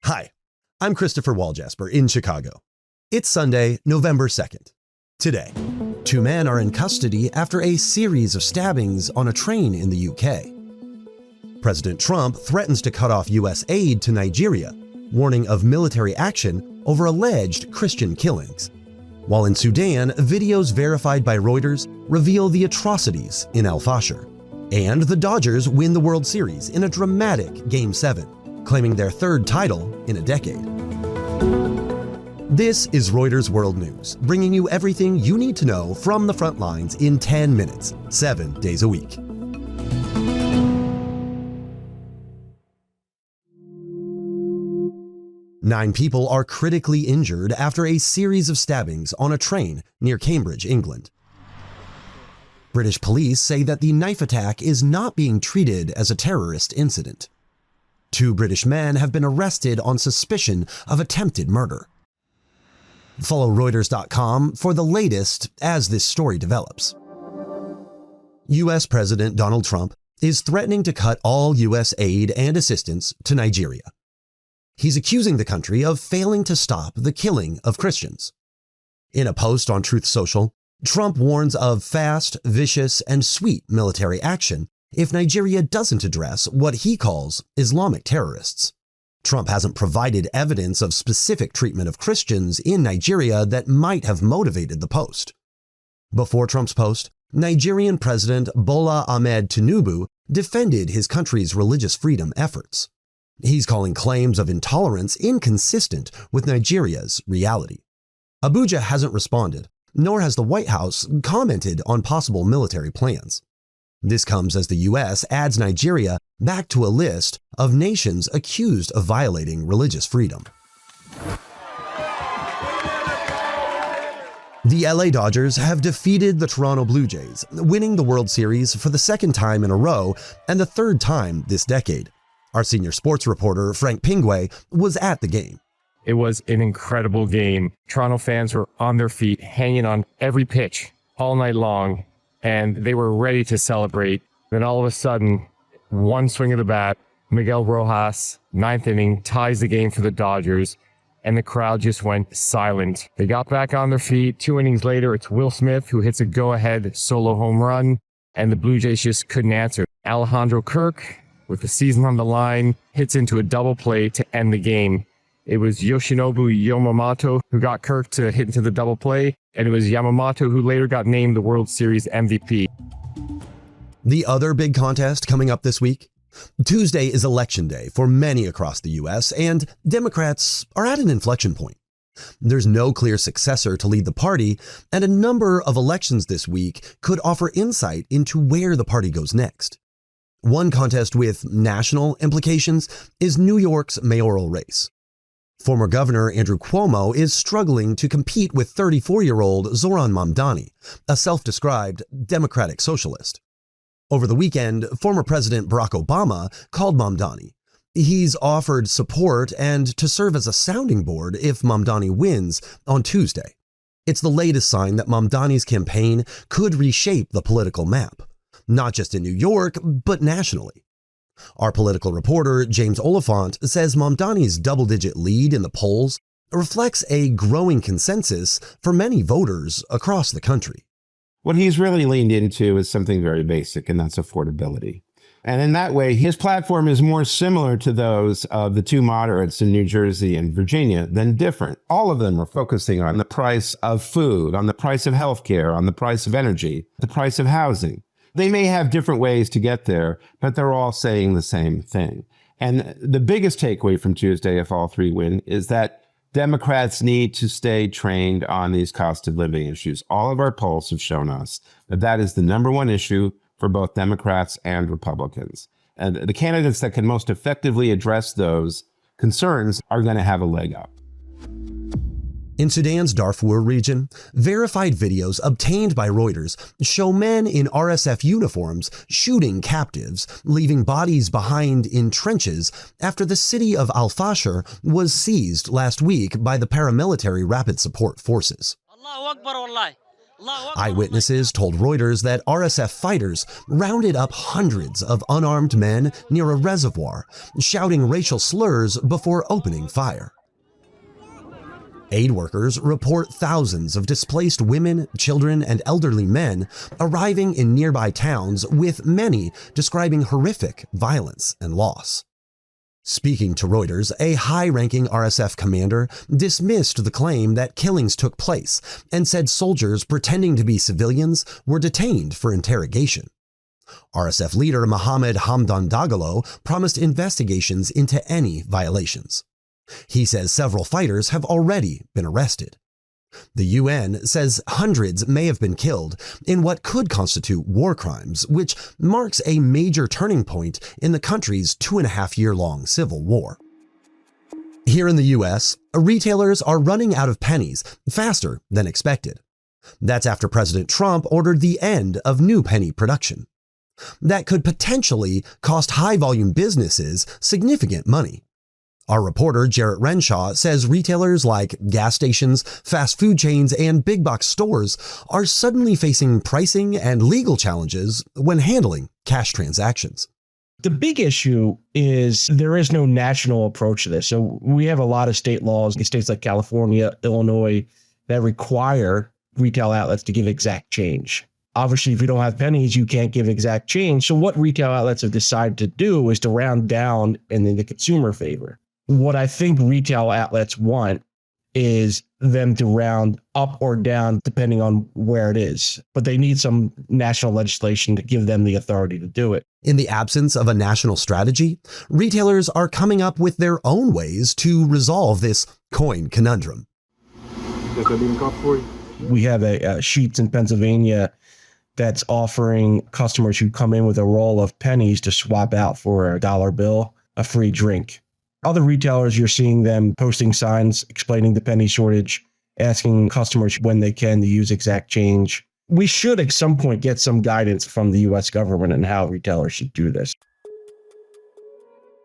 Hi, I'm Christopher Waljasper in Chicago. It's Sunday, November 2nd. Today, 2 men are in custody after a series of stabbings on a train in the UK. President Trump threatens to cut off U.S. aid to Nigeria, warning of military action over alleged Christian killings. While in Sudan, videos verified by Reuters reveal the atrocities in al-Fashir. And the Dodgers win the World Series in a dramatic Game 7, claiming their 3rd title in a decade. This is Reuters World News, bringing you everything you need to know from the front lines in 10 minutes, 7 days a week. Nine people are critically injured after a series of stabbings on a train near Cambridge, England. British police say that the knife attack is not being treated as a terrorist incident. 2 British men have been arrested on suspicion of attempted murder. Follow Reuters.com for the latest as this story develops. U.S. President Donald Trump is threatening to cut all U.S. aid and assistance to Nigeria. He's accusing the country of failing to stop the killing of Christians. In a post on Truth Social, Trump warns of fast, vicious, and sweet military action if Nigeria doesn't address what he calls Islamic terrorists. Trump hasn't provided evidence of specific treatment of Christians in Nigeria that might have motivated the post. Before Trump's post, Nigerian President Bola Ahmed Tinubu defended his country's religious freedom efforts. He's calling claims of intolerance inconsistent with Nigeria's reality. Abuja hasn't responded, nor has the White House commented on possible military plans. This comes as the U.S. adds Nigeria back to a list of nations accused of violating religious freedom. The LA Dodgers have defeated the Toronto Blue Jays, winning the World Series for the 2nd time in a row and the 3rd time this decade. Our senior sports reporter, Frank Pingway, was at the game. It was an incredible game. Toronto fans were on their feet, hanging on every pitch all night long, and they were ready to celebrate. Then all of a sudden, one swing of the bat, Miguel Rojas, 9th inning, ties the game for the Dodgers, and the crowd just went silent. They got back on their feet. 2 innings later, it's Will Smith who hits a go-ahead solo home run, and the Blue Jays just couldn't answer. Alejandro Kirk, with the season on the line, hits into a double play to end the game. It was Yoshinobu Yamamoto who got Kirk to hit into the double play, and it was Yamamoto who later got named the World Series MVP. The other big contest coming up this week? Tuesday is Election Day for many across the U.S., and Democrats are at an inflection point. There's no clear successor to lead the party, and a number of elections this week could offer insight into where the party goes next. One contest with national implications is New York's mayoral race. Former Governor Andrew Cuomo is struggling to compete with 34-year-old Zoran Mamdani, a self-described democratic socialist. Over the weekend, former President Barack Obama called Mamdani. He's offered support and to serve as a sounding board if Mamdani wins on Tuesday. It's the latest sign that Mamdani's campaign could reshape the political map, not just in New York, but nationally. Our political reporter, James Oliphant, says Mamdani's double-digit lead in the polls reflects a growing consensus for many voters across the country. What he's really leaned into is something very basic, and that's affordability. And in that way, his platform is more similar to those of the 2 moderates in New Jersey and Virginia than different. All of them are focusing on the price of food, on the price of healthcare, on the price of energy, the price of housing. They may have different ways to get there, but they're all saying the same thing. And the biggest takeaway from Tuesday, if all 3 win, is that Democrats need to stay trained on these cost of living issues. All of our polls have shown us that that is the #1 issue for both Democrats and Republicans. And the candidates that can most effectively address those concerns are going to have a leg up. In Sudan's Darfur region, verified videos obtained by Reuters show men in RSF uniforms shooting captives, leaving bodies behind in trenches after the city of al-Fashir was seized last week by the paramilitary Rapid Support Forces. Eyewitnesses told Reuters that RSF fighters rounded up hundreds of unarmed men near a reservoir, shouting racial slurs before opening fire. Aid workers report thousands of displaced women, children, and elderly men arriving in nearby towns, with many describing horrific violence and loss. Speaking to Reuters, a high-ranking RSF commander dismissed the claim that killings took place and said soldiers pretending to be civilians were detained for interrogation. RSF leader Mohammed Hamdan Dagalo promised investigations into any violations. He says several fighters have already been arrested. The UN says hundreds may have been killed in what could constitute war crimes, which marks a major turning point in the country's 2.5-year-long civil war. Here in the US, retailers are running out of pennies faster than expected. That's after President Trump ordered the end of new penny production. That could potentially cost high-volume businesses significant money. Our reporter, Jarrett Renshaw, says retailers like gas stations, fast food chains, and big box stores are suddenly facing pricing and legal challenges when handling cash transactions. The big issue is there is no national approach to this. So we have a lot of state laws in states like California, Illinois, that require retail outlets to give exact change. Obviously, if you don't have pennies, you can't give exact change. So what retail outlets have decided to do is to round down in the consumer favor. What I think retail outlets want is them to round up or down depending on where it is. But they need some national legislation to give them the authority to do it. In the absence of a national strategy, retailers are coming up with their own ways to resolve this coin conundrum. We have a Sheetz in Pennsylvania that's offering customers who come in with a roll of pennies to swap out for a dollar bill, a free drink. Other retailers, you're seeing them posting signs explaining the penny shortage, asking customers when they can to use exact change. We should at some point get some guidance from the U.S. government on how retailers should do this.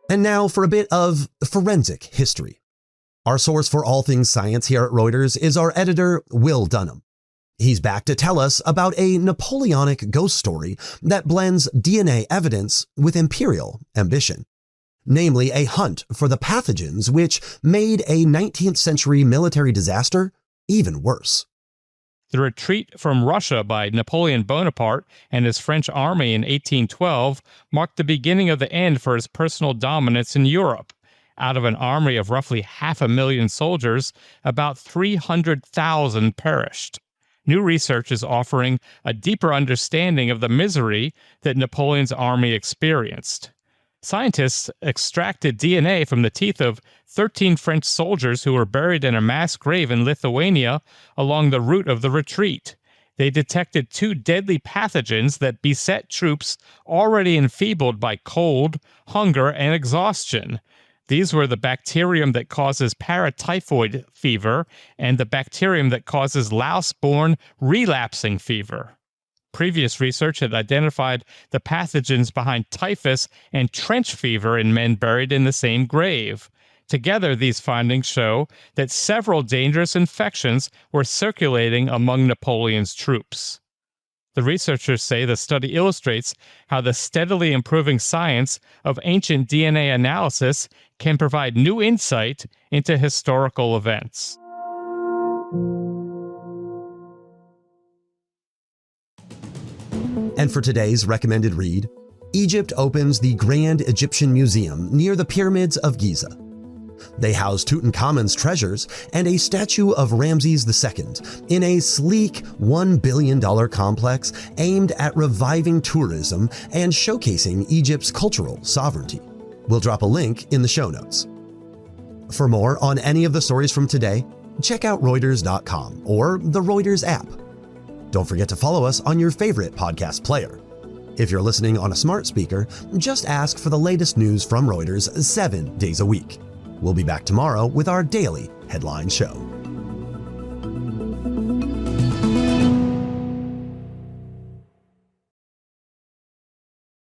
And now for a bit of forensic history. Our source for all things science here at Reuters is our editor, Will Dunham. He's back to tell us about a Napoleonic ghost story that blends DNA evidence with imperial ambition. Namely, a hunt for the pathogens which made a 19th century military disaster even worse. The retreat from Russia by Napoleon Bonaparte and his French army in 1812 marked the beginning of the end for his personal dominance in Europe. Out of an army of roughly 500,000 soldiers, about 300,000 perished. New research is offering a deeper understanding of the misery that Napoleon's army experienced. Scientists extracted DNA from the teeth of 13 French soldiers who were buried in a mass grave in Lithuania along the route of the retreat. They detected 2 deadly pathogens that beset troops already enfeebled by cold, hunger, and exhaustion. These were the bacterium that causes paratyphoid fever and the bacterium that causes louse-borne relapsing fever. Previous research had identified the pathogens behind typhus and trench fever in men buried in the same grave. Together, these findings show that several dangerous infections were circulating among Napoleon's troops. The researchers say the study illustrates how the steadily improving science of ancient DNA analysis can provide new insight into historical events. And for today's recommended read, Egypt opens the Grand Egyptian Museum near the pyramids of Giza. They house Tutankhamun's treasures and a statue of Ramses II in a sleek $1 billion complex aimed at reviving tourism and showcasing Egypt's cultural sovereignty. We'll drop a link in the show notes. For more on any of the stories from today, check out Reuters.com or the Reuters app. Don't forget to follow us on your favorite podcast player. If you're listening on a smart speaker, just ask for the latest news from Reuters 7 days a week. We'll be back tomorrow with our daily headline show.